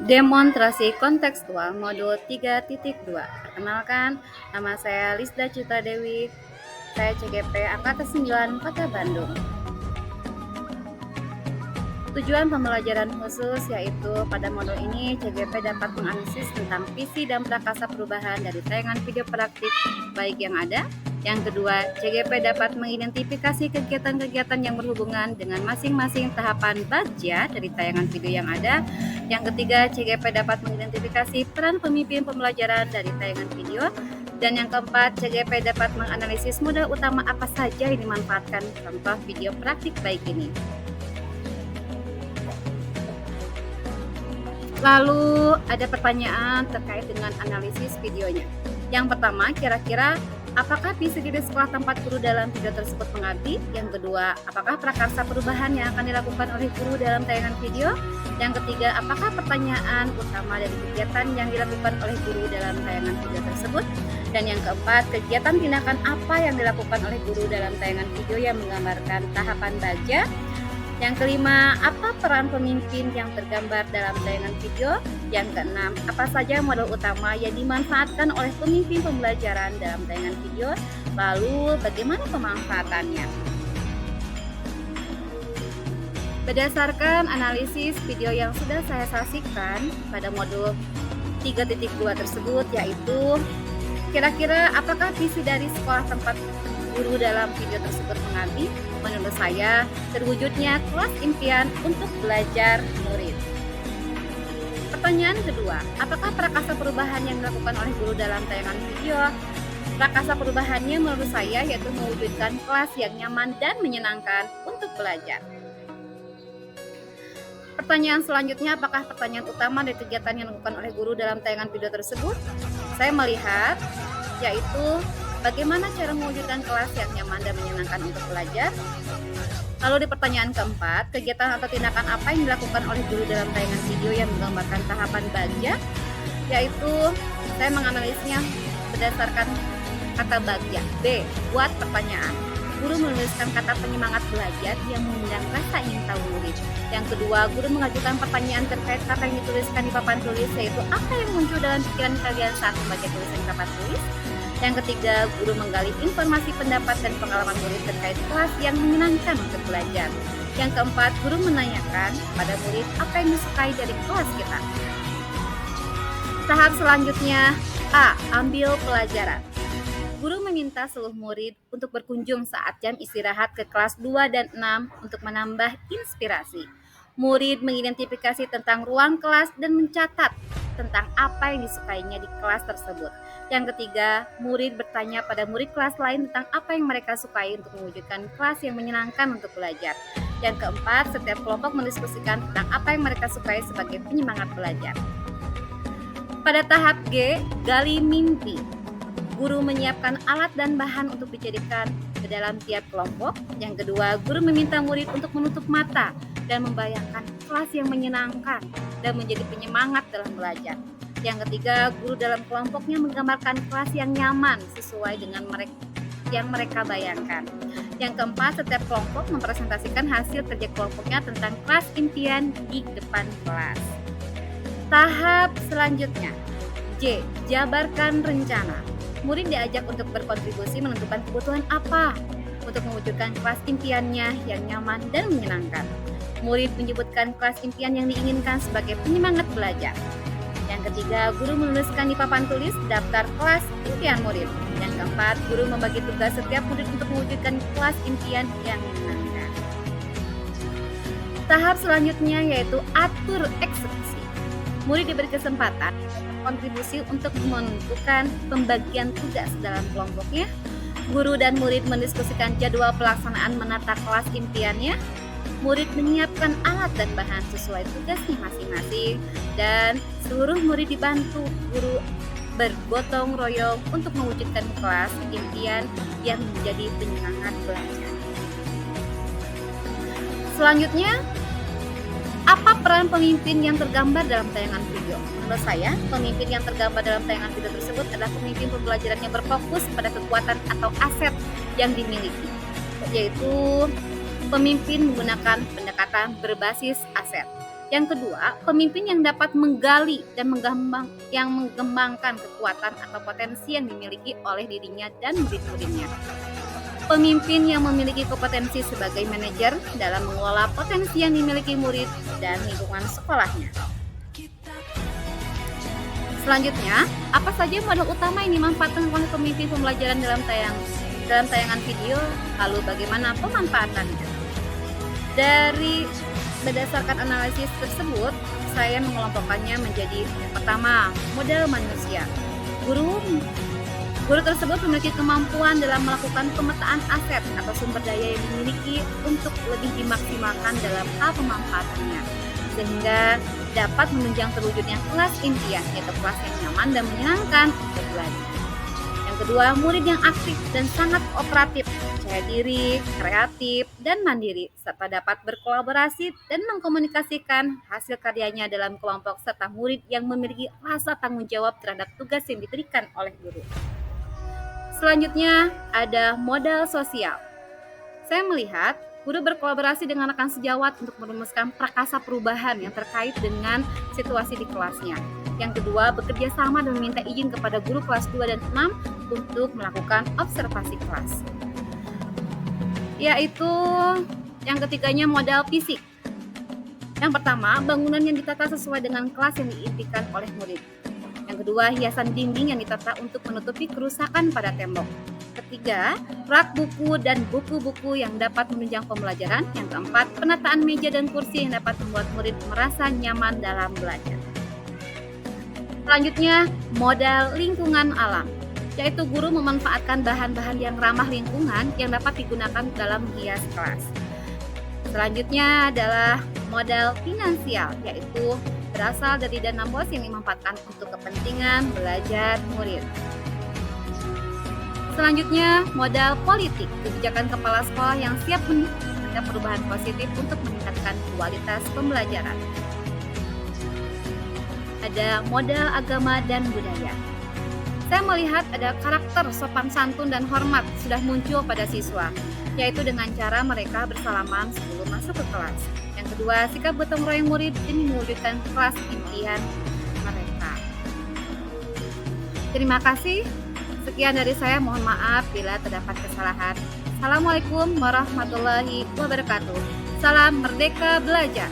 Demonstrasi kontekstual modul 3.2. Perkenalkan, nama saya Lisda Citra Dewi. Saya CGP Angkatan 9 Kota Bandung. Tujuan pembelajaran khusus yaitu pada modul ini CGP dapat menganalisis tentang visi dan prakasa perubahan dari tayangan video praktik baik yang ada. Yang kedua, CGP dapat mengidentifikasi kegiatan-kegiatan yang berhubungan dengan masing-masing tahapan bagja dari tayangan video yang ada. Yang ketiga, CGP dapat mengidentifikasi peran pemimpin pembelajaran dari tayangan video. Dan yang keempat, CGP dapat menganalisis modal utama apa saja yang dimanfaatkan contoh video praktik baik ini. Lalu ada pertanyaan terkait dengan analisis videonya. Yang pertama, kira-kira apakah visi di sekolah tempat guru dalam video tersebut mengabdi? Yang kedua, apakah prakarsa perubahan yang akan dilakukan oleh guru dalam tayangan video? Yang ketiga, apakah pertanyaan utama dari kegiatan yang dilakukan oleh guru dalam tayangan video tersebut? Dan yang keempat, kegiatan tindakan apa yang dilakukan oleh guru dalam tayangan video yang menggambarkan tahapan baja? Yang kelima, apa peran pemimpin yang tergambar dalam tayangan video? Yang keenam, apa saja modal utama yang dimanfaatkan oleh pemimpin pembelajaran dalam tayangan video? Lalu, bagaimana pemanfaatannya? Berdasarkan analisis video yang sudah saya saksikan pada modul 3.2 tersebut, yaitu kira-kira apakah visi dari sekolah tempat guru dalam video tersebut mengabdi? Menurut saya, terwujudnya kelas impian untuk belajar murid. Pertanyaan kedua, apakah prakasa perubahan yang dilakukan oleh guru dalam tayangan video? Prakasa perubahannya menurut saya yaitu mewujudkan kelas yang nyaman dan menyenangkan untuk belajar. Pertanyaan selanjutnya, apakah pertanyaan utama dari kegiatan yang dilakukan oleh guru dalam tayangan video tersebut? Saya melihat yaitu bagaimana cara mewujudkan kelas yang nyaman dan menyenangkan untuk belajar. Lalu di pertanyaan keempat, kegiatan atau tindakan apa yang dilakukan oleh guru dalam tayangan video yang menggambarkan tahapan bagja? Yaitu saya menganalisnya berdasarkan kata bagja. B. Buat pertanyaan. Guru menuliskan kata penyemangat belajar yang mengundang rasa ingin tahu murid. Yang kedua, guru mengajukan pertanyaan terkait kata yang dituliskan di papan tulis, yaitu apa yang muncul dalam pikiran kalian saat membaca tulisan di papan tulis. Yang ketiga, guru menggali informasi pendapat dan pengalaman murid terkait kelas yang menyenangkan untuk belajar. Yang keempat, guru menanyakan pada murid apa yang disukai dari kelas kita. Tahap selanjutnya, A. Ambil pelajaran. Guru meminta seluruh murid untuk berkunjung saat jam istirahat ke kelas 2 dan 6 untuk menambah inspirasi. Murid mengidentifikasi tentang ruang kelas dan mencatat tentang apa yang disukainya di kelas tersebut. Yang ketiga, murid bertanya pada murid kelas lain tentang apa yang mereka sukai untuk mewujudkan kelas yang menyenangkan untuk belajar. Yang keempat, setiap kelompok mendiskusikan tentang apa yang mereka sukai sebagai penyemangat belajar. Pada tahap G, gali mimpi. Guru menyiapkan alat dan bahan untuk dijadikan ke dalam tiap kelompok. Yang kedua, guru meminta murid untuk menutup mata dan membayangkan kelas yang menyenangkan dan menjadi penyemangat dalam belajar. Yang ketiga, guru dalam kelompoknya menggambarkan kelas yang nyaman sesuai dengan yang mereka bayangkan. Yang keempat, setiap kelompok mempresentasikan hasil kerja kelompoknya tentang kelas impian di depan kelas. Tahap selanjutnya, J. Jabarkan rencana. Murid diajak untuk berkontribusi menentukan kebutuhan apa untuk mewujudkan kelas impiannya yang nyaman dan menyenangkan. Murid menyebutkan kelas impian yang diinginkan sebagai penyemangat belajar. Yang ketiga, guru menuliskan di papan tulis daftar kelas impian murid. Yang keempat, guru membagi tugas setiap murid untuk mewujudkan kelas impian yang menyenangkan. Tahap selanjutnya yaitu atur eksekusi. Murid diberi kesempatan kontribusi untuk menentukan pembagian tugas dalam kelompoknya. Guru dan murid mendiskusikan jadwal pelaksanaan menata kelas impiannya. Murid menyiapkan alat dan bahan sesuai tugasnya masing-masing, dan seluruh murid dibantu guru bergotong royong untuk mewujudkan kelas impian yang menjadi penyemangat belajar. Selanjutnya, apa peran pemimpin yang tergambar dalam tayangan video? Menurut saya, pemimpin yang tergambar dalam tayangan video tersebut adalah pemimpin pembelajaran yang berfokus pada kekuatan atau aset yang dimiliki, yaitu pemimpin menggunakan pendekatan berbasis aset. Yang kedua, pemimpin yang dapat menggali dan mengembangkan kekuatan atau potensi yang dimiliki oleh dirinya dan murid-muridnya. Pemimpin yang memiliki kompetensi sebagai manajer dalam mengelola potensi yang dimiliki murid dan lingkungan sekolahnya. Selanjutnya, apa saja modal utama yang dimanfaatkan oleh pemimpin pembelajaran dalam tayangan video, lalu bagaimana pemanfaatannya? Berdasarkan analisis tersebut, saya mengelompokkannya menjadi yang pertama, modal manusia. Guru tersebut memiliki kemampuan dalam melakukan pemetaan aset atau sumber daya yang dimiliki untuk lebih dimaksimalkan dalam hal pemanfaatannya, sehingga dapat menunjang terwujudnya kelas impian, yaitu kelas yang nyaman dan menyenangkan untuk belajar. Yang kedua, murid yang aktif dan sangat kooperatif, percaya diri, kreatif, dan mandiri, serta dapat berkolaborasi dan mengkomunikasikan hasil karyanya dalam kelompok, serta murid yang memiliki rasa tanggung jawab terhadap tugas yang diberikan oleh guru. Selanjutnya, ada modal sosial. Saya melihat guru berkolaborasi dengan rekan sejawat untuk merumuskan prakasa perubahan yang terkait dengan situasi di kelasnya. Yang kedua, bekerja sama dan meminta izin kepada guru kelas 2 dan 6 untuk melakukan observasi kelas. Yaitu yang ketiganya modal fisik. Yang pertama, bangunan yang ditata sesuai dengan kelas yang diimpikan oleh murid. Yang kedua, hiasan dinding yang ditata untuk menutupi kerusakan pada tembok. Ketiga, rak buku dan buku-buku yang dapat menunjang pembelajaran. Yang keempat, penataan meja dan kursi yang dapat membuat murid merasa nyaman dalam belajar. Selanjutnya, modal lingkungan alam, yaitu guru memanfaatkan bahan-bahan yang ramah lingkungan yang dapat digunakan dalam hias kelas. Selanjutnya adalah modal finansial, yaitu berasal dari dana BOS yang dimanfaatkan untuk kepentingan belajar murid. Selanjutnya, modal politik, kebijakan kepala sekolah yang siap meningkatkan perubahan positif untuk meningkatkan kualitas pembelajaran. Ada modal agama dan budaya. Saya melihat ada karakter sopan santun dan hormat sudah muncul pada siswa, yaitu dengan cara mereka bersalaman sebelum masuk ke kelas. Yang kedua, sikap gotong royong murid demi mewujudkan kelas impian mereka. Terima kasih. Sekian dari saya, mohon maaf bila terdapat kesalahan. Assalamualaikum warahmatullahi wabarakatuh. Salam Merdeka Belajar.